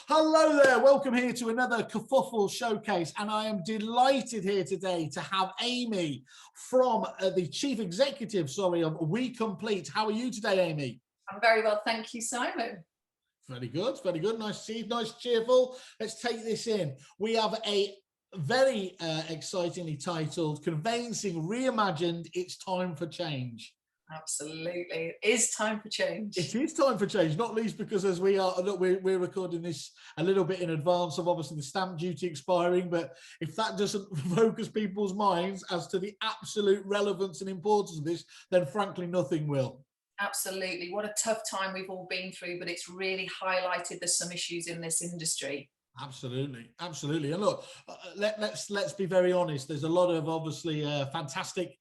Hello there, welcome here to another Kerfuffle showcase, and I am delighted here today to have Amy from the Chief Executive, of WeCOMPLETE. How are you today, Amy? I'm very well, thank you, Simon. Very good, very good. Nice to see you, nice, cheerful. Let's take this in. We have a very excitingly titled Conveyancing Reimagined, It's Time for Change. Absolutely, it is time for change. It is time for change, not least because as we're recording this a little bit in advance of obviously the stamp duty expiring, but if that doesn't focus people's minds as to the absolute relevance and importance of this, then frankly nothing will. Absolutely, what a tough time we've all been through, but it's really highlighted there's some issues in this industry. Absolutely, absolutely. And look, let's be very honest. There's a lot of obviously fantastic.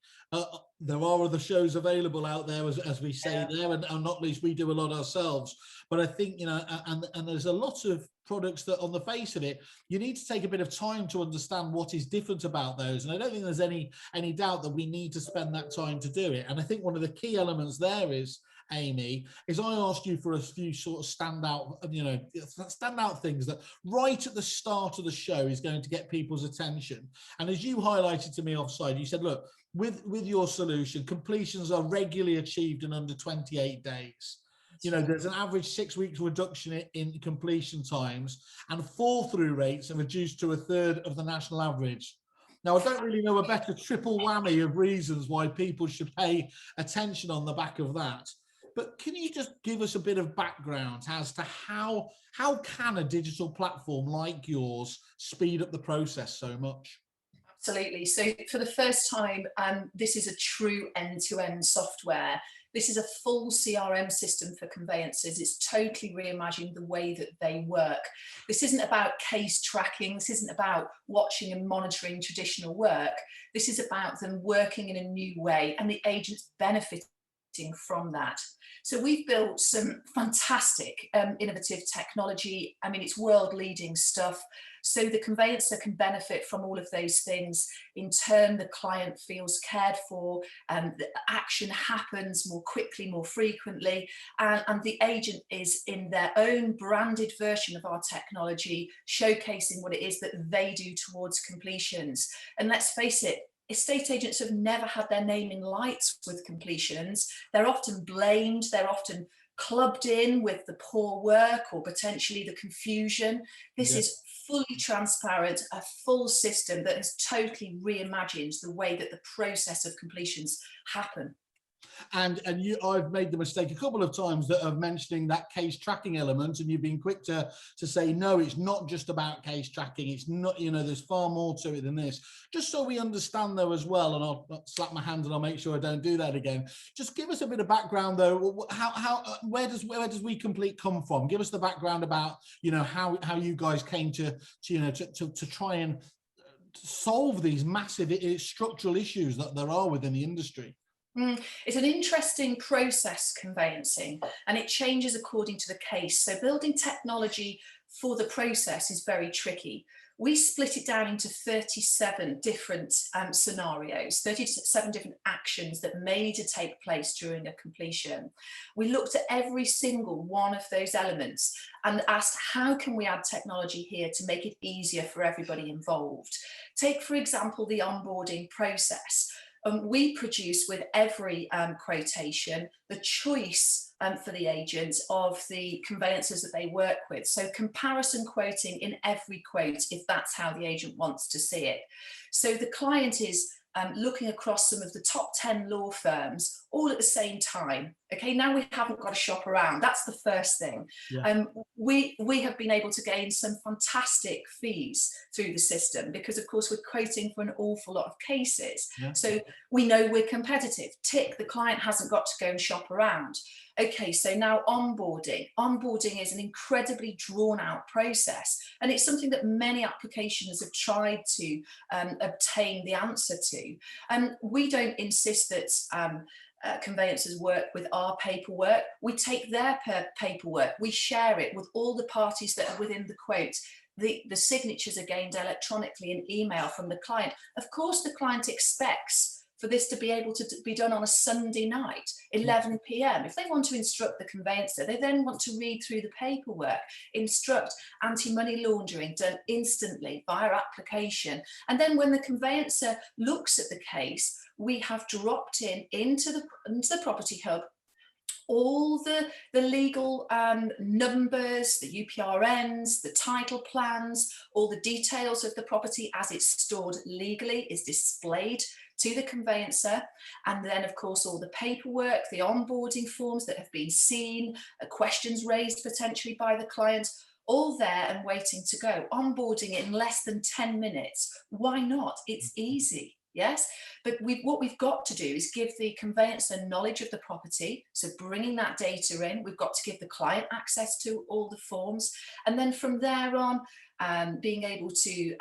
There are other shows available out there, as we say there, and not least we do a lot ourselves. But I think and there's a lot of products that, on the face of it, you need to take a bit of time to understand what is different about those. And I don't think there's any doubt that we need to spend that time to do it. And I think one of the key elements there is, Amy, is I asked you for a few sort of standout things that right at the start of the show is going to get people's attention. And as you highlighted to me offside, you said, look, with your solution, completions are regularly achieved in under 28 days. You know, there's an average 6 weeks reduction in completion times, and fall through rates are reduced to a third of the national average. Now, I don't really know a better triple whammy of reasons why people should pay attention on the back of that. But can you just give us a bit of background as to how can a digital platform like yours speed up the process so much? Absolutely. So for the first time, this is a true end-to-end software. This is a full CRM system for conveyancers. It's totally reimagined the way that they work. This isn't about case tracking. This isn't about watching and monitoring traditional work. This is about them working in a new way and the agents benefiting from that. So we've built some fantastic innovative technology. I mean, it's world-leading stuff. So the conveyancer can benefit from all of those things. In turn, the client feels cared for, and the action happens more quickly, more frequently, and the agent is in their own branded version of our technology, showcasing what it is that they do towards completions. And let's face it, estate agents have never had their name in lights with completions. They're often blamed, they're often clubbed in with the poor work or potentially the confusion. This is fully transparent, a full system that has totally reimagined the way that the process of completions happen. And I've made the mistake a couple of times of mentioning that case tracking element, and you've been quick to say, no, it's not just about case tracking. It's not, there's far more to it than this. Just so we understand though as well, and I'll slap my hand and I'll make sure I don't do that again. Just give us a bit of background though. Where does WeCOMPLETE come from? Give us the background about, how you guys came to try and solve these massive structural issues that there are within the industry. It's an interesting process, conveyancing, and it changes according to the case. So building technology for the process is very tricky. We split it down into 37 different scenarios, 37 different actions that may need to take place during a completion. We looked at every single one of those elements and asked, how can we add technology here to make it easier for everybody involved? Take, for example, the onboarding process. We produce with every quotation the choice for the agents of the conveyancers that they work with. So comparison quoting in every quote, if that's how the agent wants to see it. So the client is looking across some of the top 10 law firms all at the same time. Okay, now we haven't got to shop around. That's the first thing. Yeah. We have been able to gain some fantastic fees through the system because, of course, we're quoting for an awful lot of cases. Yeah. So we know we're competitive. Tick, the client hasn't got to go and shop around. Okay, so now onboarding. Onboarding is an incredibly drawn out process, and it's something that many applications have tried to obtain the answer to. We don't insist that conveyancers work with our paperwork. We take their paperwork, we share it with all the parties that are within the quote. The signatures are gained electronically in email from the client. Of course, the client expects for this to be able to be done on a Sunday night, 11 p.m. If they want to instruct the conveyancer, they then want to read through the paperwork, instruct anti-money laundering done instantly via application. And then when the conveyancer looks at the case, we have dropped into the Property Hub all the legal numbers, the UPRNs, the title plans, all the details of the property as it's stored legally is displayed to the conveyancer. And then, of course, all the paperwork, the onboarding forms that have been seen, questions raised potentially by the client, all there and waiting to go. Onboarding in less than 10 minutes. Why not? It's easy. Yes, but what we've got to do is give the conveyancer knowledge of the property. So bringing that data in, we've got to give the client access to all the forms. And then from there on, being able to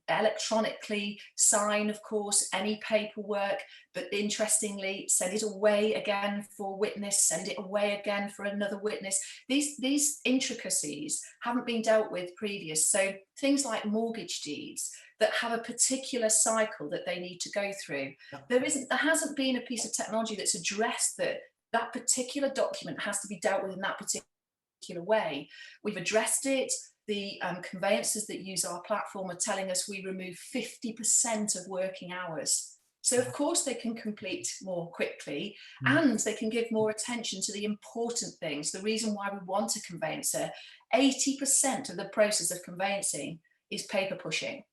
electronically sign, of course, any paperwork, but interestingly, send it away again for witness, send it away again for another witness. These intricacies haven't been dealt with previous. So things like mortgage deeds that have a particular cycle that they need to go through. There hasn't been a piece of technology that's addressed that particular document has to be dealt with in that particular way. We've addressed it. The conveyancers that use our platform are telling us we remove 50% of working hours. So of course they can complete more quickly and they can give more attention to the important things. The reason why we want a conveyancer, 80% of the process of conveyancing is paper pushing.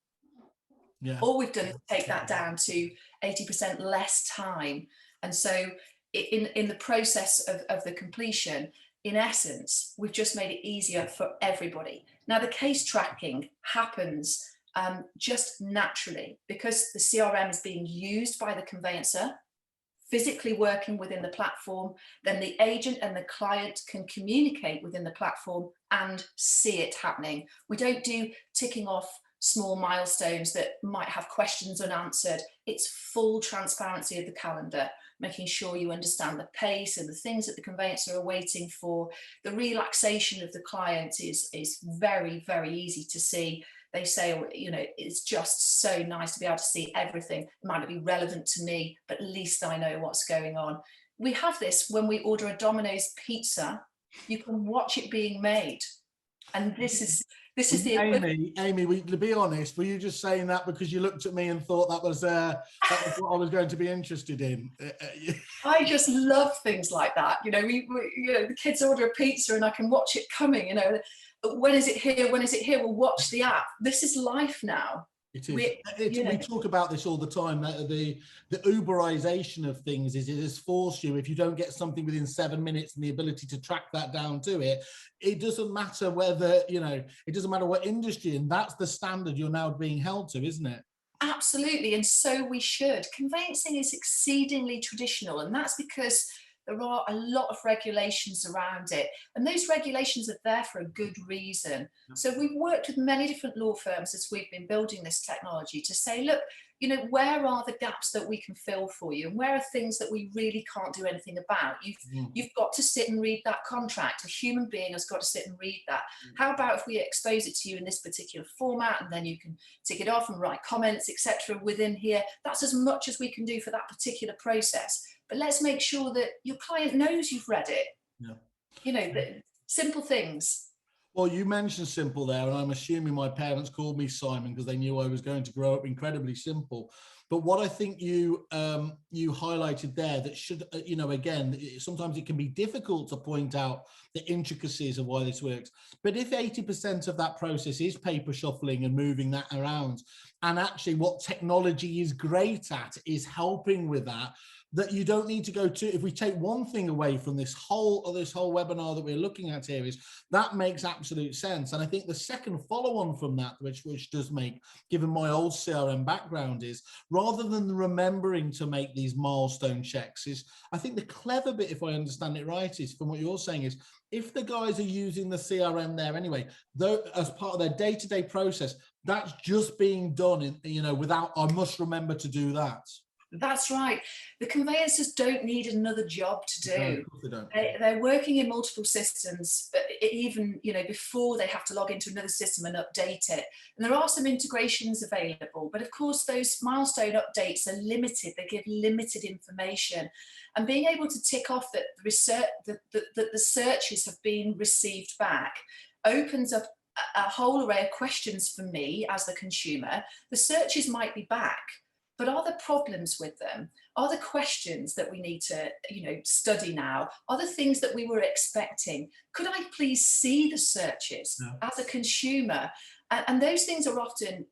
Yeah. All we've done is take that down to 80% less time. And so in the process of the completion, in essence, we've just made it easier for everybody. Now, the case tracking happens just naturally because the CRM is being used by the conveyancer, physically working within the platform, then the agent and the client can communicate within the platform and see it happening. We don't do ticking off small milestones that might have questions unanswered. It's full transparency of the calendar, making sure you understand the pace and the things that the conveyancer are waiting for. The relaxation of the client is very, very easy to see. They say, you know, it's just so nice to be able to see everything. It might not be relevant to me, but at least I know what's going on. We have this when we order a Domino's pizza, you can watch it being made. And this is the Amy, to be honest, were you just saying that because you looked at me and thought that was what I was going to be interested in? I just love things like that. You know, the kids order a pizza and I can watch it coming. You know, when is it here? When is it here? We'll watch the app. This is life now. It is. We talk about this all the time. The Uberization of things is it has forced you, if you don't get something within 7 minutes and the ability to track that down to it, it doesn't matter whether, you know, it doesn't matter what industry, and that's the standard you're now being held to, isn't it? Absolutely, and so we should. Conveyancing is exceedingly traditional, and that's because there are a lot of regulations around it, and those regulations are there for a good reason. So we've worked with many different law firms as we've been building this technology to say, look, you know, where are the gaps that we can fill for you, and where are things that we really can't do anything about? You've got to sit and read that contract. A human being has got to sit and read that. How about if we expose it to you in this particular format, and then you can tick it off and write comments, etc. within here? That's as much as we can do for that particular process. But let's make sure that your client knows you've read it. Yeah. You know, the simple things. Well, you mentioned simple there, and I'm assuming my parents called me Simon because they knew I was going to grow up incredibly simple. But what I think you highlighted there that should, you know, again, sometimes it can be difficult to point out the intricacies of why this works. But if 80% of that process is paper shuffling and moving that around, and actually what technology is great at is helping with that, that you don't need to go to, if we take one thing away from this whole webinar that we're looking at here, is that makes absolute sense. And I think the second follow-on from that, which does make, given my old CRM background, is rather than remembering to make these milestone checks, is I think the clever bit, if I understand it right, is from what you're saying, is if the guys are using the CRM there anyway, though, as part of their day-to-day process, that's just being done in, you know, without, I must remember to do that. That's right. The conveyancers don't need another job to do. No, of course they don't. They're working in multiple systems, even, you know, before they have to log into another system and update it. And there are some integrations available, but of course those milestone updates are limited. They give limited information, and being able to tick off that the research, that the searches have been received back, opens up a whole array of questions for me as the consumer. The searches might be back, but are there problems with them? Are there questions that we need to, you know, study now? Are there things that we were expecting? Could I please see the searches as a consumer? And those things are often,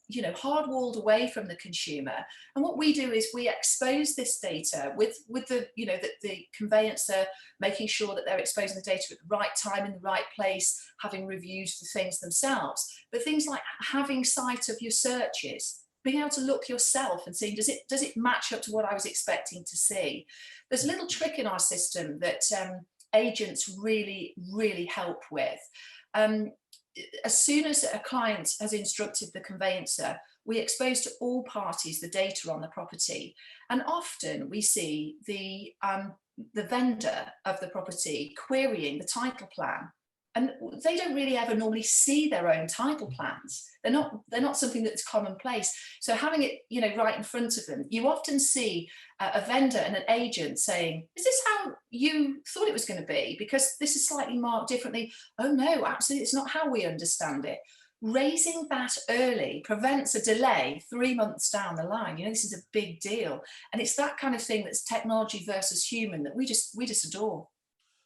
you know, hard-walled away from the consumer. And what we do is we expose this data with the, you know, the conveyancer, making sure that they're exposing the data at the right time, in the right place, having reviewed the things themselves. But things like having sight of your searches, being able to look yourself and seeing, does it match up to what I was expecting to see? There's a little trick in our system that agents really, really help with. As soon as a client has instructed the conveyancer, we expose to all parties the data on the property. And often we see the vendor of the property querying the title plan. And they don't really ever normally see their own title plans. They're not something that's commonplace. So having it, you know, right in front of them, you often see a vendor and an agent saying, "Is this how you thought it was going to be? Because this is slightly marked differently." "Oh no, absolutely, it's not how we understand it." Raising that early prevents a delay 3 months down the line. You know, this is a big deal, and it's that kind of thing that's technology versus human that we just adore.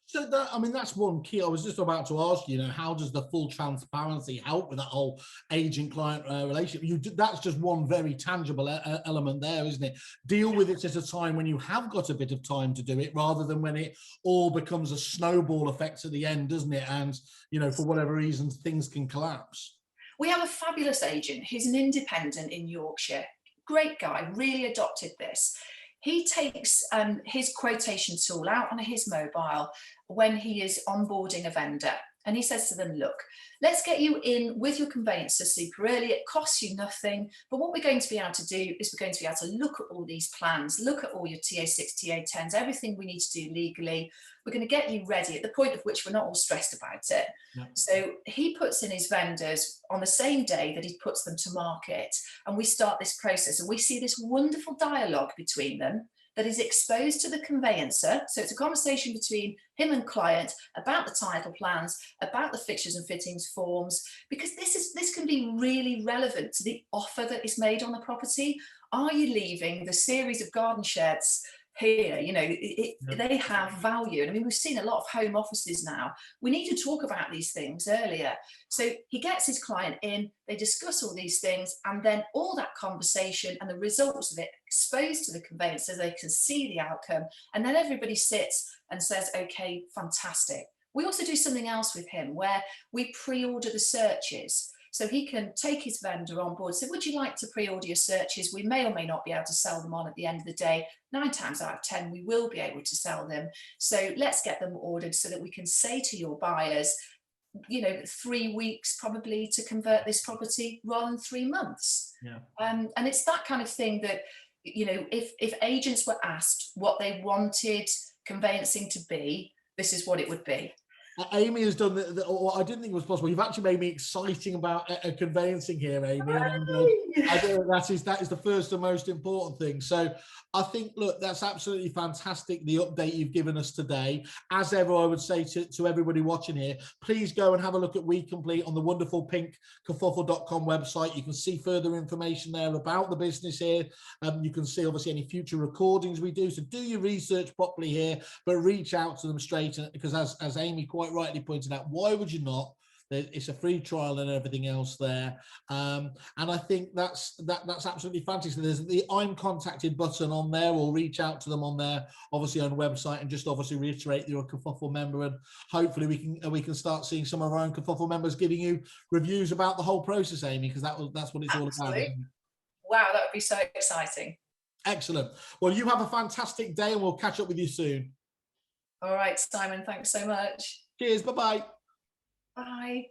So that, I mean, that's one key. I was just about to ask you, how does the full transparency help with that whole agent-client relationship? That's just one very tangible element there, isn't it? Deal with it at a time when you have got a bit of time to do it, rather than when it all becomes a snowball effect at the end, doesn't it? And, you know, for whatever reason, things can collapse. We have a fabulous agent. He's an independent in Yorkshire. Great guy, really adopted this. He takes his quotation tool out on his mobile when he is onboarding a vendor. And he says to them, "Look, let's get you in with your conveyancer super early. It costs you nothing. But what we're going to be able to do is we're going to be able to look at all these plans, look at all your TA6, TA10s, everything we need to do legally. We're going to get you ready at the point of which we're not all stressed about it." Yeah. So he puts in his vendors on the same day that he puts them to market. And we start this process, and we see this wonderful dialogue between them that is exposed to the conveyancer. So it's a conversation between him and client about the title plans, about the fixtures and fittings forms, because this can be really relevant to the offer that is made on the property. Are you leaving the series of garden sheds here? You know, they have value. And I mean, we've seen a lot of home offices now. We need to talk about these things earlier. So he gets his client in, they discuss all these things, and then all that conversation and the results of it exposed to the conveyancer so they can see the outcome. And then everybody sits and says, "Okay, fantastic." We also do something else with him where we pre-order the searches. So he can take his vendor on board, say, "Would you like to pre-order your searches? We may or may not be able to sell them on at the end of the day. 9 times out of 10, we will be able to sell them. So let's get them ordered so that we can say to your buyers, you know, 3 weeks probably to convert this property rather than 3 months." Yeah. And it's that kind of thing that, you know, if agents were asked what they wanted conveyancing to be, this is what it would be. Amy has done what I didn't think was possible. You've actually made me exciting about conveyancing here, Amy. And I think that is the first and most important thing. So I think, look, that's absolutely fantastic, the update you've given us today. As ever, I would say to everybody watching here, please go and have a look at WeCOMPLETE on the wonderful pink kerfuffle.com website. You can see further information there about the business here. You can see, obviously, any future recordings we do. So do your research properly here, but reach out to them straight, because as Amy quite rightly pointed out, why would you not? It's a free trial and everything else there, and I think that's absolutely fantastic. There's the "I'm contacted" button on there, or reach out to them on there, obviously on the website, and just obviously reiterate you're a Kerfuffle member, and hopefully we can start seeing some of our own Kerfuffle members giving you reviews about the whole process, Amy, because that's what it's all about. Wow, that would be so exciting. Excellent. Well, you have a fantastic day, and we'll catch up with you soon. All right, Simon, thanks so much. Cheers. Bye-bye. Bye.